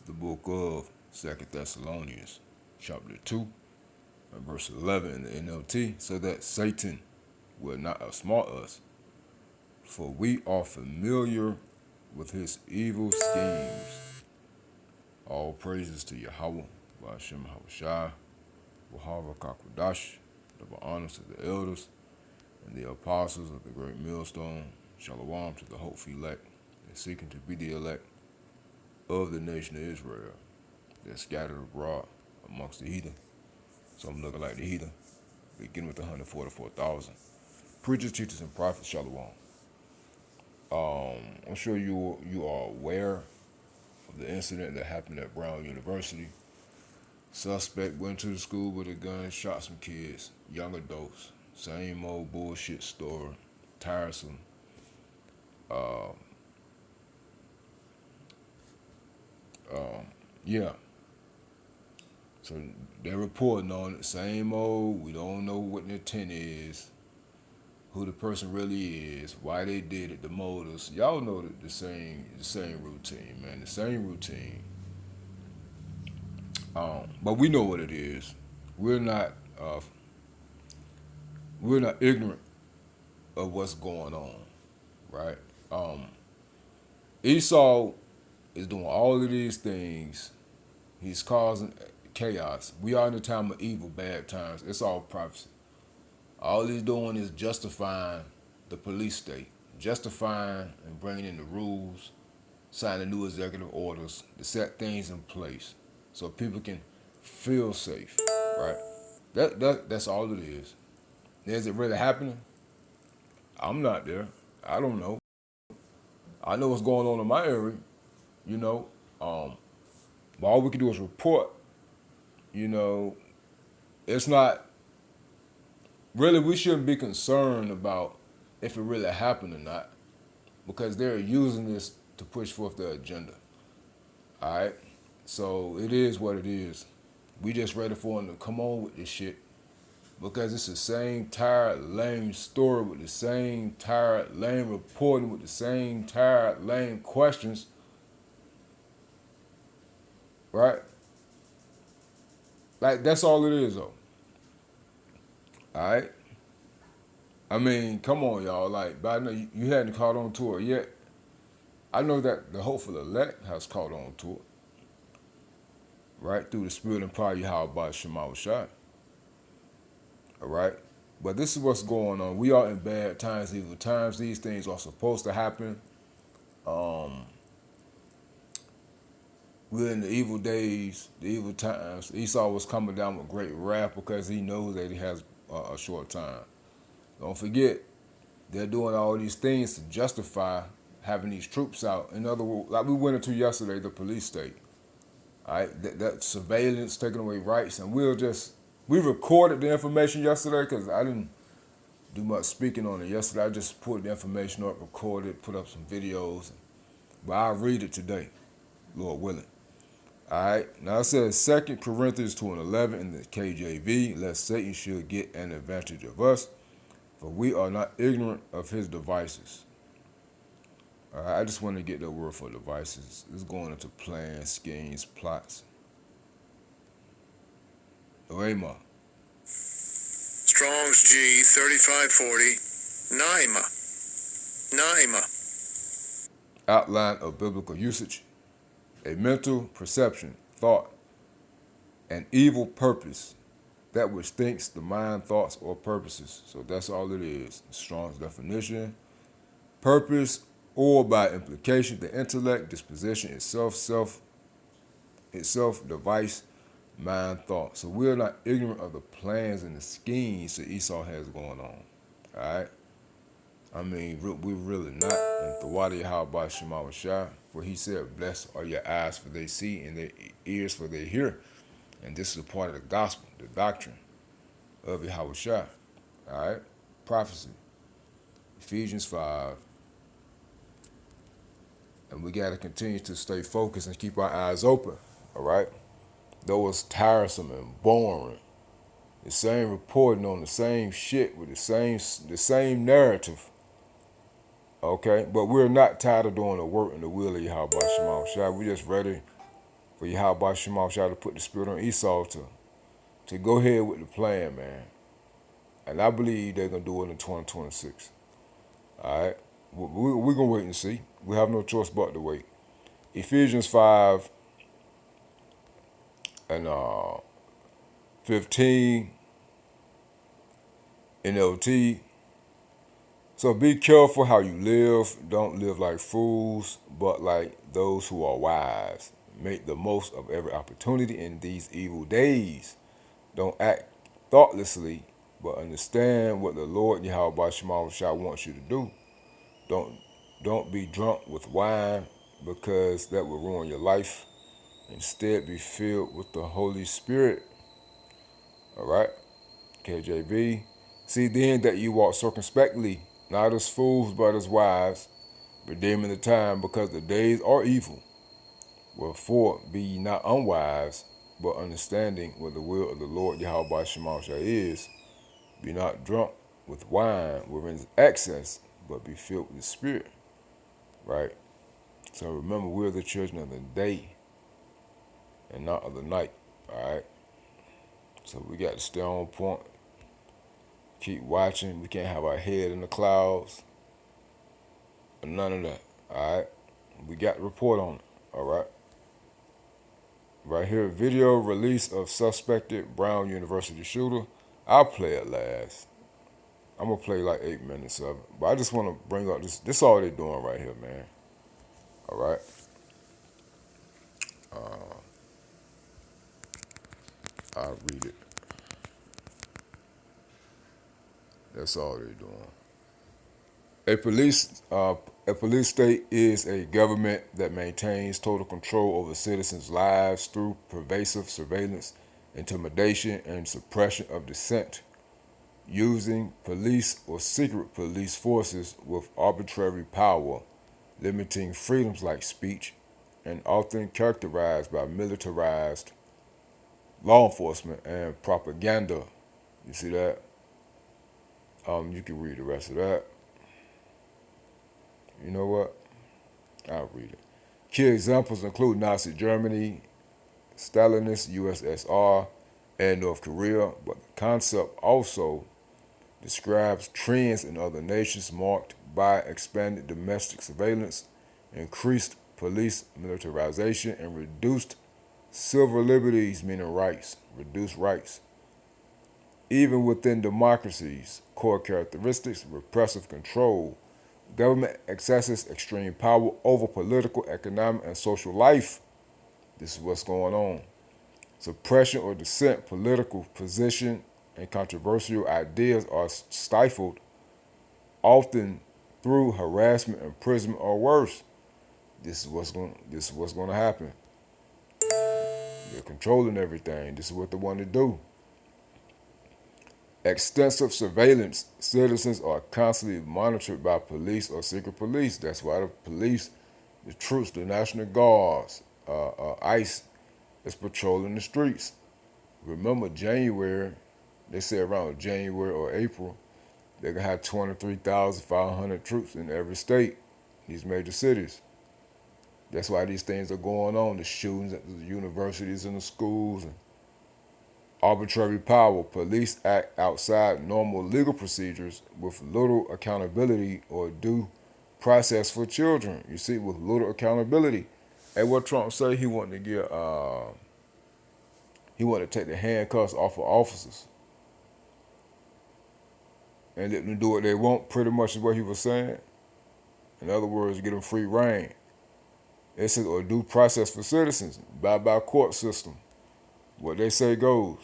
the book of 2 Thessalonians, chapter 2, and verse 11 in the NLT, so that Satan will not outsmart us, for we are familiar with his evil schemes. All praises to Yahweh, Ba'ashem Hawashai, Wahava Kakwadash, double honors to the elders and the apostles of the great millstone. Shalom to the hopeful elect and seeking to be the elect of the nation of Israel that's scattered abroad amongst the heathen. So I'm looking like the heathen, beginning with the 144,000. Preachers, teachers, and prophets, Shalom. I'm sure you are aware of the incident that happened at Brown University. Suspect went to the school with a gun, shot some kids, young adults. Same old bullshit story, tiresome. Yeah. So they're reporting on it. Same old. We don't know what the intent is, who the person really is, why they did it, the motives. Y'all know the same routine, man. The same routine. But we know what it is. We're not ignorant of what's going on, right? Esau is doing all of these things. He's causing chaos. We are in a time of evil, bad times. It's all prophecy. All he's doing is justifying the police state, justifying and bringing in the rules, signing new executive orders to set things in place so people can feel safe, right? That's all it is. Is it really happening? I'm not there. I don't know. I know what's going on in my area, you know. But all we can do is report. You know, it's not really. We shouldn't be concerned about if it really happened or not, because they're using this to push forth their agenda. All right, so it is what it is. We just ready for them to come on with this shit because it's the same tired, lame story with the same tired, lame reporting with the same tired, lame questions, right? Like, that's all it is, though. All right? I mean, come on, y'all. Like, but I know you hadn't caught on to it yet. I know that the hopeful elect has caught on to it, right? Through the spirit and power of Yahweh Shema Shai. All right? But this is what's going on. We are in bad times, evil times. These things are supposed to happen. We're in the evil days, the evil times. Esau was coming down with great wrath because he knows that he has a short time. Don't forget, they're doing all these things to justify having these troops out. In other words, like we went into yesterday, the police state. All right, that surveillance, taking away rights, and we recorded the information yesterday because I didn't do much speaking on it yesterday. I just put the information up, recorded, put up some videos, but I'll read it today, Lord willing. All right, now it says 2 Corinthians 2:11 in the KJV, lest Satan should get an advantage of us, for we are not ignorant of his devices. All right, I just want to get that word for devices. It's going into plans, schemes, plots. Oema. Strong's G 3540, Naima. Outline of biblical usage. A mental perception, thought, an evil purpose, that which thinks the mind, thoughts, or purposes. So that's all it is. Strong's definition. Purpose, or by implication, the intellect, disposition, itself, device, mind, thought. So we're not ignorant of the plans and the schemes that Esau has going on. All right? I mean, we're really not. And Thawadi Yahweh Shema Shai, for he said, blessed are your eyes for they see and their ears for they hear. And this is a part of the gospel, the doctrine of Yahweh Shai. All right? Prophecy. Ephesians 5. And we got to continue to stay focused and keep our eyes open. All right? Though it's tiresome and boring, the same reporting on the same shit with the same narrative. Okay, but we're not tired of doing the work in the will of Yahweh Shema Shai. We're just ready for Yahweh Shema Shah to put the spirit on Esau to go ahead with the plan, man. And I believe they're going to do it in 2026. All right? We're going to wait and see. We have no choice but to wait. Ephesians 5 and 15 NLT. So be careful how you live. Don't live like fools, but like those who are wise. Make the most of every opportunity in these evil days. Don't act thoughtlessly, but understand what the Lord Yahweh Shema Shah wants you to do. Don't be drunk with wine, because that will ruin your life. Instead, be filled with the Holy Spirit. All right, KJV. See then that you walk circumspectly, not as fools, but as wise, redeeming the time, because the days are evil. Wherefore, be ye not unwise, but understanding what the will of the Lord Yahweh Shema Shah is. Be not drunk with wine, wherein is excess, but be filled with the Spirit. Right? So remember, we're the children of the day and not of the night. All right? So we got to stay on point. Keep watching. We can't have our head in the clouds. None of that. All right? We got to report on it. All right? Right here, video release of suspected Brown University shooter. I'll play it last. I'm going to play like 8 minutes of it. But I just want to bring up this. This is all they're doing right here, man. All right? I'll read it. That's all they're doing. A police state is a government that maintains total control over citizens' lives through pervasive surveillance, intimidation, and suppression of dissent, using police or secret police forces with arbitrary power, limiting freedoms like speech, and often characterized by militarized law enforcement and propaganda. You see that? You can read the rest of that. You know what? I'll read it. Key examples include Nazi Germany, Stalinist USSR, and North Korea, but the concept also describes trends in other nations marked by expanded domestic surveillance, increased police militarization, and reduced civil liberties, meaning rights, reduced rights. Even within democracies, core characteristics, repressive control, government accesses extreme power over political, economic, and social life. This is what's going on. Suppression or dissent, political position, and controversial ideas are stifled, often through harassment, imprisonment, or worse. This is what's going to happen. They're controlling everything. This is what they want to do. Extensive surveillance. Citizens are constantly monitored by police or secret police. That's why the police, the troops, the National Guards, ICE is patrolling the streets. Remember January, they say around January or April, they're going to have 23,500 troops in every state, these major cities. That's why these things are going on, the shootings at the universities and the schools. And arbitrary power. Police act outside normal legal procedures with little accountability or due process for children. You see, with little accountability. And what Trump say, he wanted to take the handcuffs off of officers and let them do what they want, pretty much is what he was saying. In other words, get them free reign. It says, or due process for citizens, by court system. What they say goes.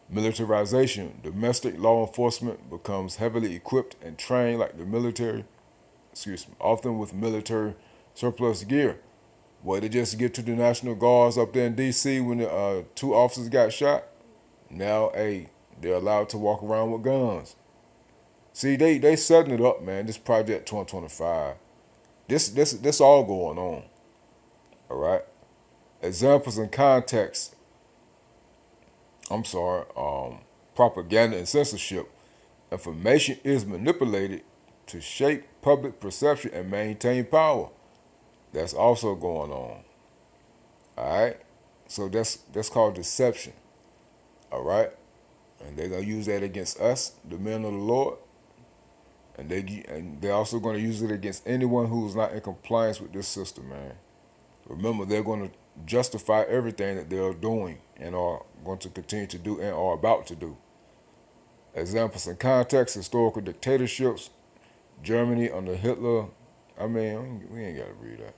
Militarization. Domestic law enforcement becomes heavily equipped and trained like the military, often with military surplus gear. What they just get to the National Guards up there in D.C. when the 2 officers got shot? Now, they're allowed to walk around with guns. See, they setting it up, man. This Project 2025. This all going on. All right. Examples and context. Propaganda and censorship. Information is manipulated to shape public perception and maintain power. That's also going on. All right. So that's called deception. All right. And they're gonna use that against us, the men of the Lord, and they're also gonna use it against anyone who's not in compliance with this system, man. Remember, they're gonna justify everything that they're doing and are going to continue to do and are about to do. Examples in context: historical dictatorships, Germany under Hitler. I mean, we ain't gotta read that.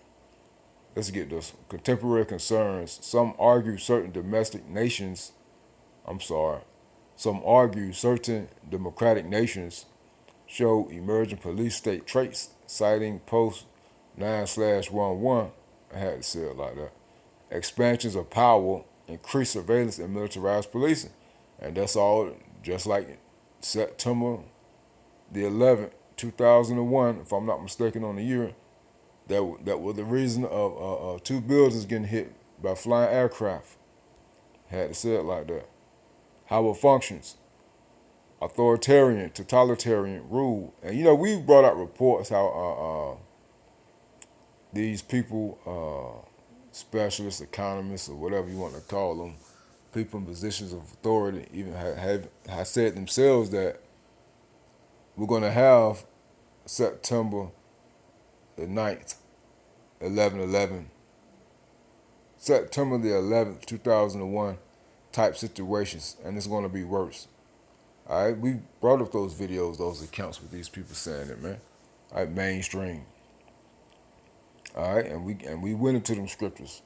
Let's get this. Contemporary concerns. Some argue certain democratic nations show emerging police state traits, citing post 9/11. I had to say it like that. Expansions of power, increased surveillance, and militarized policing. And that's all just like September the 11th, 2001, if I'm not mistaken on the year. That was the reason of two buildings getting hit by flying aircraft. Had to say it like that. How it functions. Authoritarian, totalitarian rule. And we've brought out reports how these people, specialists, economists, or whatever you want to call them, people in positions of authority, even have said themselves that we're going to have September the 9th, 11/11, September the 11th, 2001 type situations, and it's going to be worse. All right, we brought up those videos, those accounts with these people saying it, man. All right, mainstream. All right, and we went into them scriptures.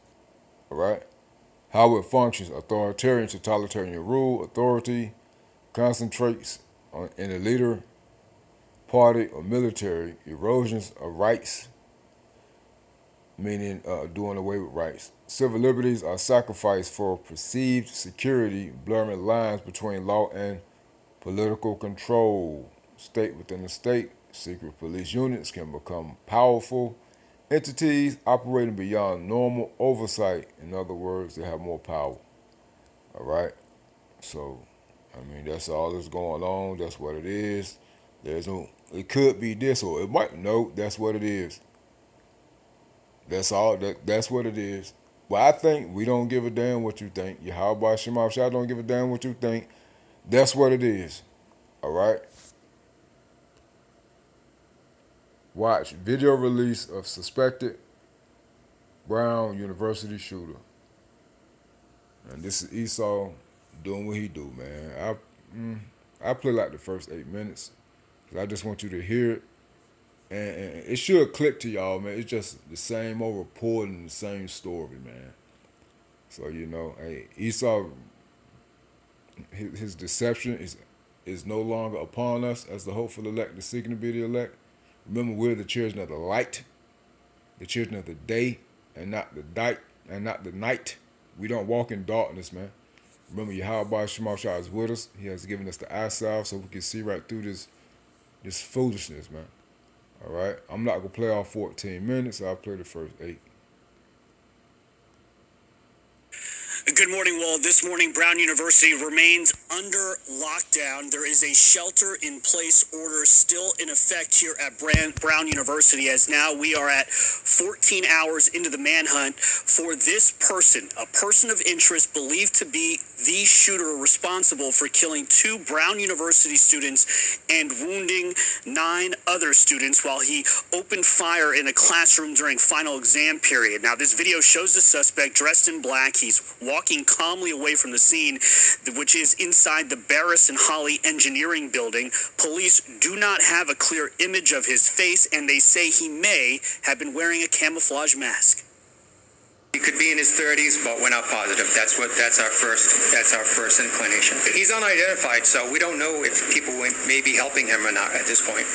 All right, how it functions: authoritarian, totalitarian rule, authority concentrates in a leader, party, or military. Erosions of rights, meaning doing away with rights. Civil liberties are sacrificed for perceived security, blurring lines between law and political control. State within the state, secret police units can become powerful entities operating beyond normal oversight. In other words, they have more power. All right? So, I mean, that's all that's going on. That's what it is. It could be this or it might, no, that's what it is. That's all, that's what it is. Well, I think we don't give a damn what you think. Yahweh Shema Shah don't give a damn what you think. That's what it is. All right? Watch video release of suspected Brown University shooter. And this is Esau doing what he do, man. I play like the first 8 minutes. I just want you to hear it. And it should click to y'all, man. It's just the same old reporting, the same story, man. So, hey, Esau, his deception is no longer upon us as the hopeful elect, the seeking to be the elect. Remember, we're the children of the light, the children of the day, and not the night. We don't walk in darkness, man. Remember, Yahweh Shema Shah is with us. He has given us the eye salve so we can see right through this foolishness, man. All right? I'm not going to play all 14 minutes. I'll play the first 8. Good morning, Walt. This morning, Brown University remains under lockdown. There is a shelter-in-place order still in effect here at Brown University, as now we are at 14 hours into the manhunt for this person, a person of interest believed to be the shooter responsible for killing 2 Brown University students and wounding 9 other students while he opened fire in a classroom during final exam period. Now, this video shows the suspect dressed in black. He's walking calmly away from the scene, which is inside the Barris and Holly Engineering Building. Police do not have a clear image of his face, and they say he may have been wearing a camouflage mask. He could be in his 30s, but we're not positive. That's our first inclination. He's unidentified, so we don't know if people may be helping him or not at this point.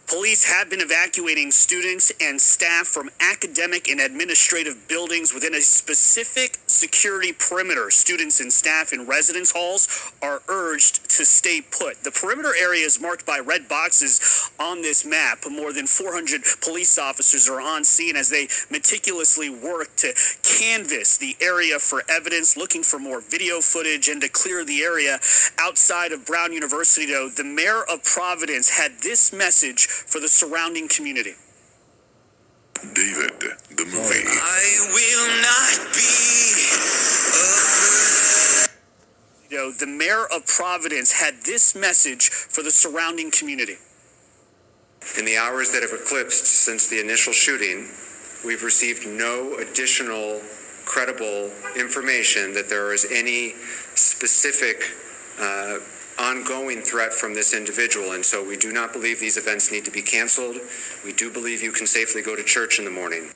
Police have been evacuating students and staff from academic and administrative buildings within a specific security perimeter. Students and staff in residence halls are urged to stay put. The perimeter area is marked by red boxes on this map. More than 400 police officers are on scene as they meticulously work to canvass the area for evidence, looking for more video footage and to clear the area outside of Brown University. Though the mayor of Providence had this message for the surrounding community. David the movie. I will not be. The mayor of Providence had this message for the surrounding community. In the hours that have eclipsed since the initial shooting, we've received no additional credible information that there is any specific ongoing threat from this individual, and so we do not believe these events need to be canceled. We do believe you can safely go to church in the morning.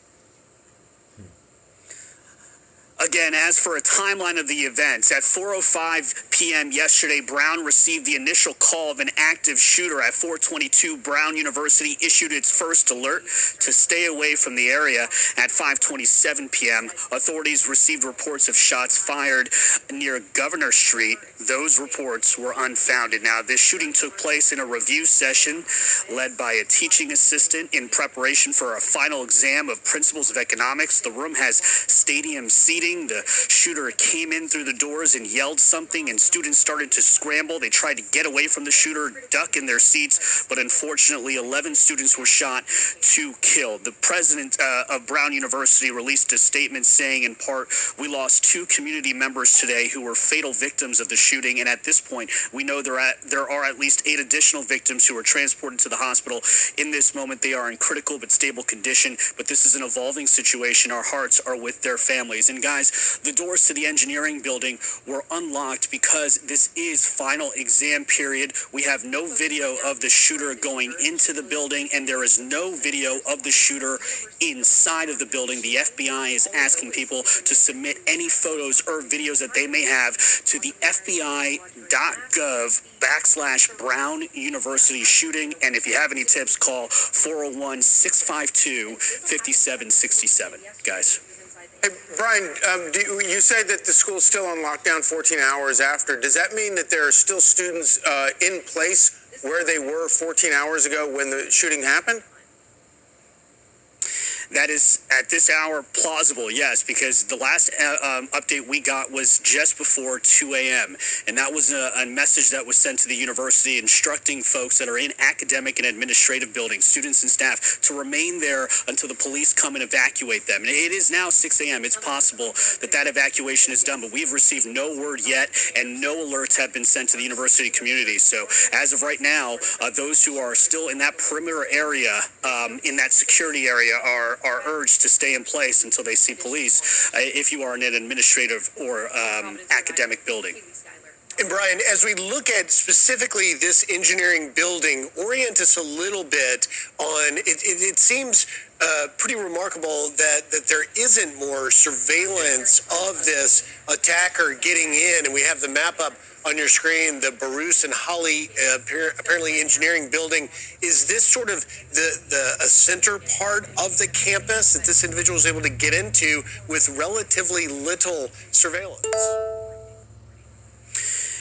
Again, as for a timeline of the events, at 4:05 p.m. yesterday, Brown received the initial call of an active shooter. At 4:22, Brown University issued its first alert to stay away from the area. At 5:27 p.m., authorities received reports of shots fired near Governor Street. Those reports were unfounded. Now, this shooting took place in a review session led by a teaching assistant in preparation for a final exam of Principles of Economics. The room has stadium seating. The shooter came in through the doors and yelled something, and students started to scramble. They tried to get away from the shooter, duck in their seats, but unfortunately 11 students were shot, 2 killed. The president of Brown University released a statement saying, in part, "We lost 2 community members today who were fatal victims of the shooting, and at this point, we know there are at least 8 additional victims who were transported to the hospital. In this moment, they are in critical but stable condition, but this is an evolving situation. Our hearts are with their families." And guys, the doors to the engineering building were unlocked because this is final exam period. We have no video of the shooter going into the building, and there is no video of the shooter inside of the building. The FBI is asking people to submit any photos or videos that they may have to the FBI.gov/Brown University shooting. And if you have any tips, call 401-652-5767. Guys. Hey, Brian, you said that the school's still on lockdown 14 hours after. Does that mean that there are still students in place where they were 14 hours ago when the shooting happened? That is, at this hour, plausible, yes, because the last update we got was just before 2 a.m., and that was a message that was sent to the university instructing folks that are in academic and administrative buildings, students and staff, to remain there until the police come and evacuate them. And it is now 6 a.m. It's possible that that evacuation is done, but we've received no word yet, and no alerts have been sent to the university community. So as of right now, those who are still in that perimeter area, in that security area, are urged to stay in place until they see police, if you are in an administrative or academic building. And Brian, as we look at specifically this engineering building, orient us a little bit on, it seems pretty remarkable that there isn't more surveillance of this attacker getting in, and we have the map up on your screen, the Bruce and Holly apparently engineering building. Is this sort of a center part of the campus that this individual was able to get into with relatively little surveillance?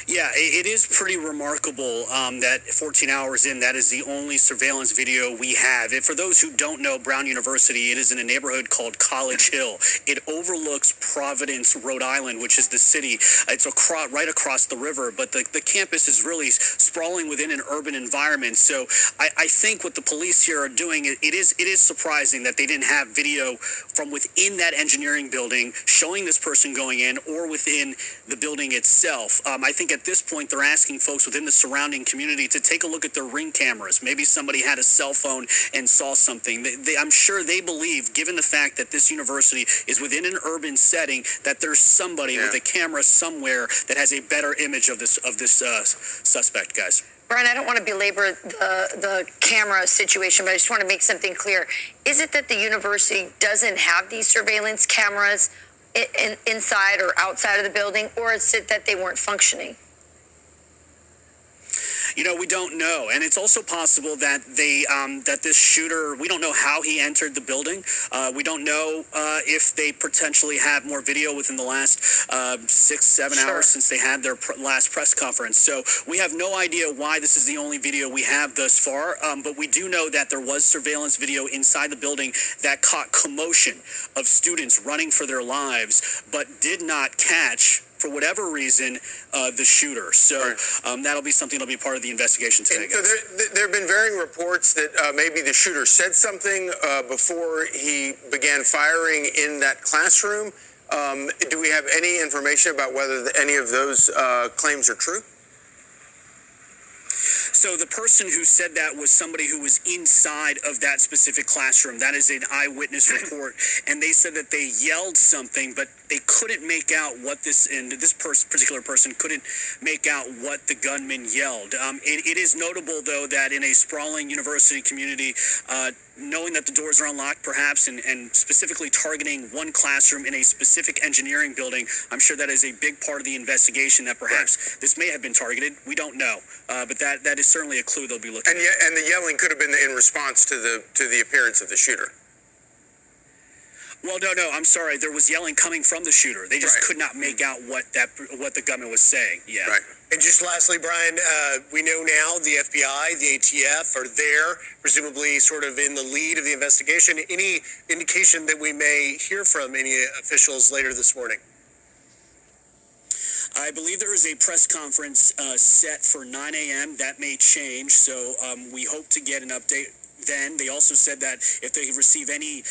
Yeah, it is pretty remarkable that 14 hours in, that is the only surveillance video we have. And for those who don't know Brown University, it is in a neighborhood called College Hill. It overlooks Providence, Rhode Island, which is the city. It's right across the river, but the campus is really sprawling within an urban environment. So I think what the police here are doing, it is surprising that they didn't have video from within that engineering building showing this person going in or within the building itself. I think at this point, they're asking folks within the surrounding community to take a look at their Ring cameras. Maybe somebody had a cell phone and saw something. I'm sure they believe, given the fact that this university is within an urban setting, that there's somebody with a camera somewhere that has a better image of this suspect, guys. Brian, I don't want to belabor the camera situation, but I just want to make something clear. Is it that the university doesn't have these surveillance cameras inside or outside of the building, or is it that they weren't functioning? We don't know, and it's also possible that that this shooter, we don't know how he entered the building. We don't know if they potentially have more video within the last 6-7 hours since they had their last press conference. So we have no idea why this is the only video we have thus far, but we do know that there was surveillance video inside the building that caught commotion of students running for their lives, but did not catch for whatever reason, the shooter. So that'll be something that'll be part of the investigation today. So there have been varying reports that maybe the shooter said something before he began firing in that classroom. Do we have any information about whether any of those claims are true? So the person who said that was somebody who was inside of that specific classroom. That is an eyewitness report, and they said that they yelled something, but they couldn't make out what this, and this particular person couldn't make out what the gunman yelled. It is notable, though, that in a sprawling university community, knowing that the doors are unlocked, perhaps, and specifically targeting one classroom in a specific engineering building, I'm sure that is a big part of the investigation, that perhaps this may have been targeted. We don't know, but that is certainly a clue they'll be looking at. And the yelling could have been in response to the appearance of the shooter. Well, no, I'm sorry. There was yelling coming from the shooter. They just could not make out what the gunman was saying. Yeah. Right. And just lastly, Brian, we know now the FBI, the ATF are there, presumably sort of in the lead of the investigation. Any indication that we may hear from any officials later this morning? I believe there is a press conference set for 9 a.m. That may change, so we hope to get an update then. They also said that if they receive any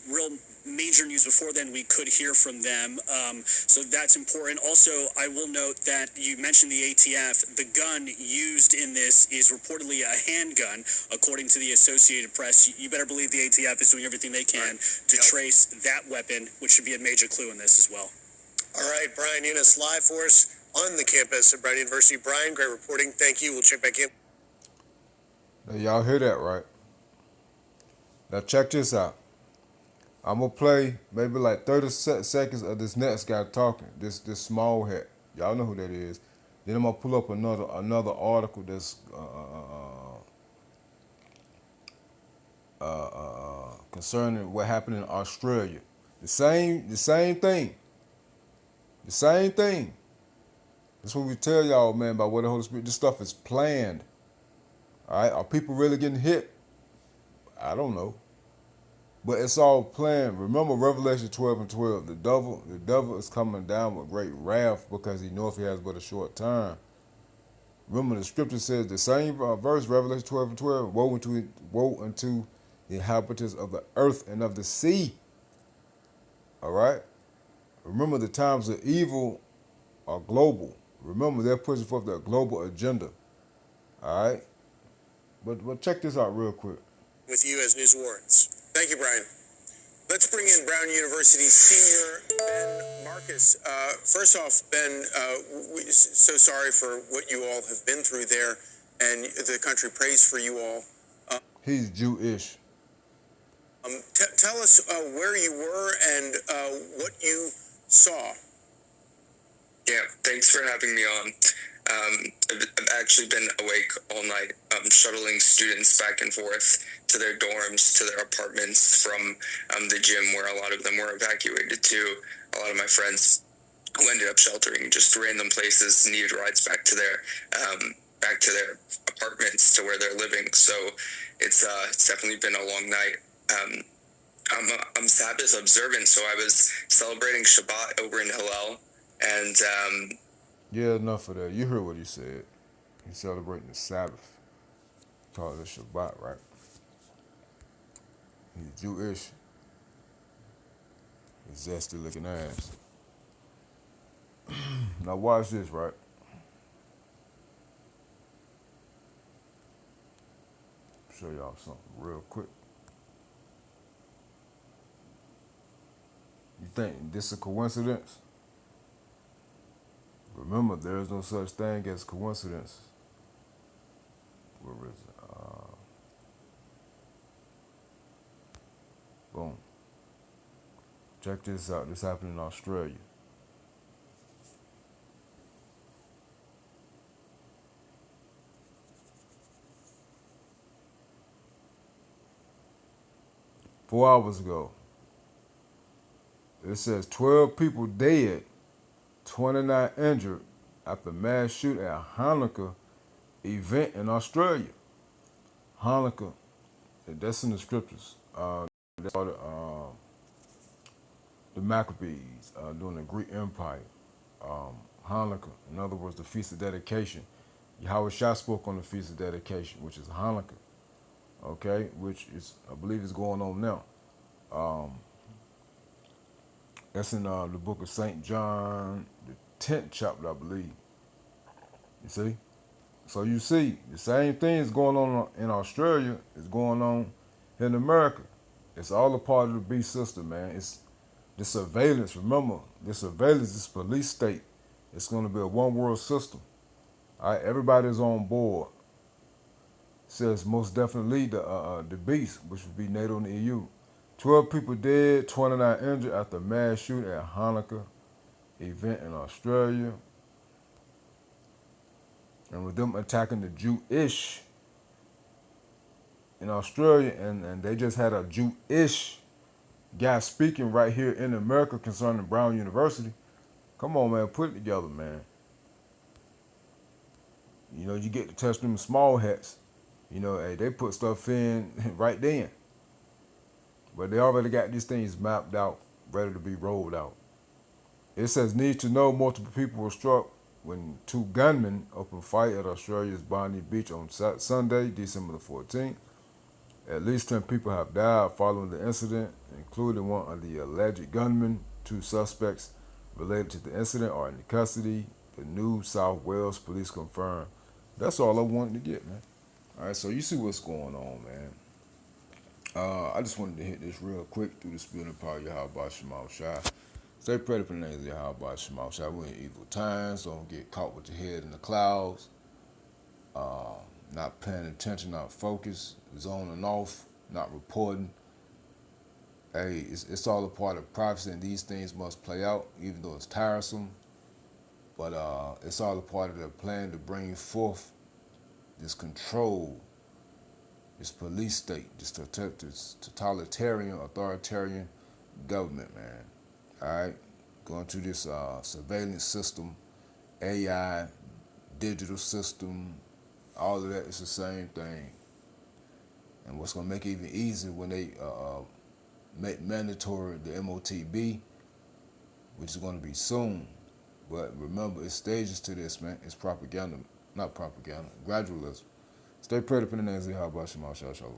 real major news before then, we could hear from them. So that's important. Also, I will note that you mentioned the ATF. The gun used in this is reportedly a handgun, according to the Associated Press. You better believe the ATF is doing everything they can to trace that weapon, which should be a major clue in this as well. All right, Brian Eunice, live for us on the campus at Brown University. Brian, great reporting. Thank you. We'll check back in. Now, y'all hear that, right? Now, check this out. I'm going to play maybe like 30 seconds of this next guy talking, this small hat. Y'all know who that is. Then I'm going to pull up another article that's concerning what happened in Australia. The same thing. The same thing. That's what we tell y'all, man, about what the Holy Spirit, this stuff is planned. All right? Are people really getting hit? I don't know. But it's all planned. Remember Revelation 12:12. The devil is coming down with great wrath because he knoweth he has but a short time. Remember the scripture says the same verse, Revelation 12:12. Woe unto the inhabitants of the earth and of the sea. All right? Remember the times of evil are global. Remember they're pushing forth their global agenda. All right? But check this out real quick. With you as news warrants. Thank you, Brian. Let's bring in Brown University senior Ben Marcus. First off, Ben, we're so sorry for what you all have been through there, and the country prays for you all. He's Jewish. Tell us where you were and what you saw. Yeah, thanks for having me on. I've actually been awake all night, shuttling students back and forth to their dorms, to their apartments from the gym where a lot of them were evacuated to. A lot of my friends who ended up sheltering just random places needed rides back to their apartments, to where they're living. So it's definitely been a long night. I'm Sabbath observant, so I was celebrating Shabbat over in Hillel, and yeah, enough of that. You heard what he said. He's celebrating the Sabbath. Call it Shabbat, right? He's Jewish. His zesty looking ass. Now watch this, right? Show y'all something real quick. You think this is a coincidence? Remember, there is no such thing as coincidence. Where is it? Boom. Check this out. This happened in Australia. Four hours ago. It says 12 people dead, 29 injured after mass shooting at Hanukkah event in Australia. Hanukkah, that's in the scriptures. That's the Maccabees during the Greek Empire. Hanukkah. In other words, the Feast of Dedication. Yahweh Shah spoke on the Feast of Dedication, which is Hanukkah. Okay, which is, I believe, is going on now. That's in the book of St. John, the 10th chapter, I believe. You see? So you see, the same thing is going on in Australia is going on in America. It's all a part of the beast system, man. It's the surveillance. Remember, the surveillance, this police state. It's going to be a one world system. All right, everybody's on board. Says most definitely the beast, which would be NATO and the EU. 12 people dead, 29 injured after mass shooting at Hanukkah event in Australia. And with them attacking the Jewish in Australia, and they just had a Jewish guy speaking right here in America concerning Brown University. Come on, man, put it together, man. You know, you get to touch them small hats. You know, hey, they put stuff in right then. But they already got these things mapped out, ready to be rolled out. It says, need to know multiple people were struck when two gunmen opened fight at Australia's Bondi Beach on Sunday, December the 14th. At least 10 people have died following the incident, including one of the alleged gunmen. 2 suspects related to the incident are in custody. The New South Wales police confirmed. That's all I wanted to get, man. All right, so you see what's going on, man. I just wanted to hit this real quick through the spirit of power, Yahweh Shema Shai. Stay prayed upon the name of Yahweh Shema Shai. We're in evil times. Don't get caught with your head in the clouds. Not paying attention, not focused, zone and off, not reporting. Hey, it's all a part of prophecy, and these things must play out, even though it's tiresome. But it's all a part of their plan to bring forth this control, this police state, this totalitarian, authoritarian government, man. All right, going through this surveillance system, AI, digital system, all of that is the same thing. And what's going to make it even easier when they make mandatory the MOTB, which is going to be soon. But remember, it's stages to this, man. It's propaganda, not propaganda, gradualism. Stay prayed up in the name of Yahweh Shema Shalom.